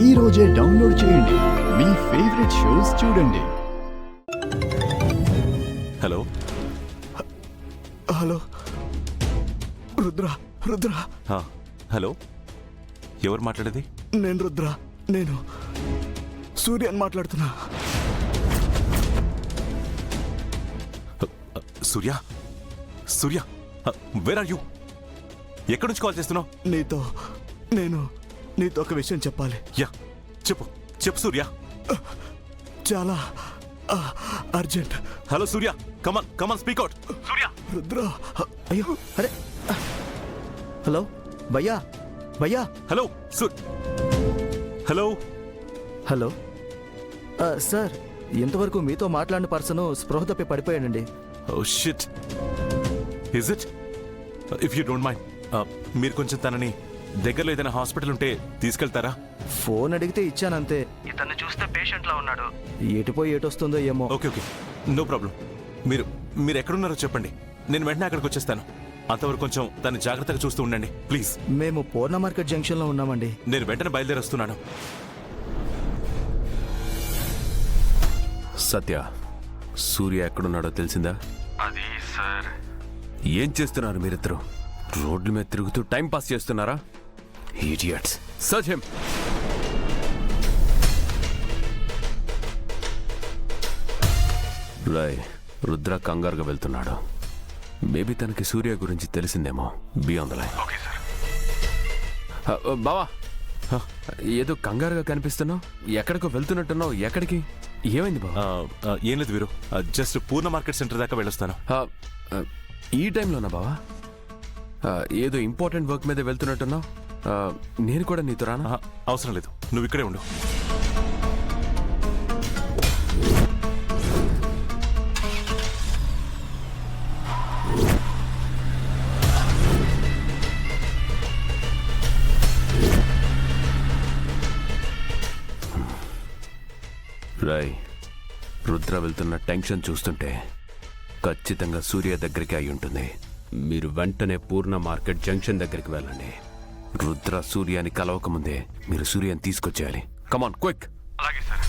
ఈ రోజే డౌన్లోడ్ చేయండి. మీ ఫేవరెట్ షోస్ చూడండి. Hello hello Rudra Rudra hello, ఎవరు మాట్లాడేది? నేను రుద్ర, నేను సూర్యని మాట్లాడుతున్నా. సూర్య, సూర్య, వేర్ ఆర్ యూ? ఎక్కడి నుంచి కాల్ చేస్తున్నావు? నీతో ఒక విషయం చెప్పాలి. యా, చెప్పు చెప్పు సూర్య. చాలా అర్జెంట్. హలో సూర్య, కమాన్ కమాన్, స్పీక్ అవుట్. సూర్య. రుద్ర, అయ్యో అరే, హలో భయ్యా, భయ్యా. హలో హలో హలో సార్, ఇంతవరకు మీతో మాట్లాడిన పర్సన్ స్పృహ తప్పి పడిపోయాడండి. Oh shit, is it? If you don't mind, మీరు కొంచెం తనని దగ్గరలో ఏదైనా హాస్పిటల్ ఉంటే తీసుకెళ్తారా? ఫోన్ అడిగితే ఇచ్చానంతే. ఇతన్ని చూస్తే పేషెంట్ లా ఉన్నాడు. ఎటుపోయి ఏటొస్తుందో ఏమో. Okay okay, no problem. మీరు ఎక్కడున్నారో చెప్పండి, నేను వెంటనే అక్కడికి వచ్చేస్తాను. అంతవరకు కొంచెం తను జాగ్రత్తగా చూస్తూ ఉండండి ప్లీజ్. మేము పూర్ణ మార్కెట్ జంక్షన్ లో ఉన్నామండి. నేను వెంటనే బయలుదేరి వస్తున్నాను. సత్య, సూర్య ఎక్కడున్నాడో తెలిసిందా? అది సార్, ఏం చేస్తున్నారు మీరిద్దరు? రోడ్ల మీద తిరుగుతూ టైం పాస్ చేస్తున్నారా? Idiots, search him. Roy, Rudra కంగారుగా వెళ్తున్నాడు. మేబీ తనకి సూర్య గురించి తెలిసిందేమో. Be on the line. Okay sir. బావా, ఏదో కంగారుగా కనిపిస్తున్నావు. ఎక్కడికో వెళ్తున్నట్టున్నావు. ఎక్కడికి? ఏమైంది బావా? ఏం లేదు వీరు, జస్ట్ పూర్ణ మార్కెట్ సెంటర్ దాకా వెళ్ళొస్తాను. ఈ టైంలోనా బావా? ఏదో ఇంపార్టెంట్ వర్క్ మీద వెళ్తున్నట్టున్నావు. నేను కూడా నీతో రానా? అవసరం లేదు, నువ్వు ఇక్కడే ఉండు. రాయ్, రుద్ర వెళ్తున్న టెన్షన్ చూస్తుంటే ఖచ్చితంగా సూర్య దగ్గరికి అయి ఉంటుంది. మీరు వెంటనే పూర్ణ మార్కెట్ జంక్షన్ దగ్గరికి వెళ్ళండి. రుద్ర సూర్యాని కలవకముందే మీరు సూర్యాని తీసుకొచ్చేయాలి. Come on quick. అలాగే సార్.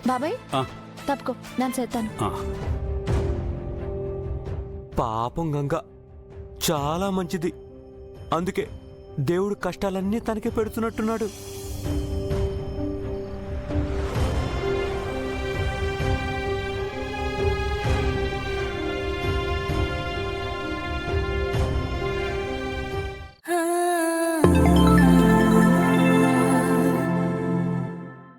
బాబాయ్ తప్పుకో, నేను చేస్తాను. పాపం గంగ చాలా మంచిది, అందుకే దేవుడు కష్టాలన్నీ తనకే పెడుతున్నట్టున్నాడు.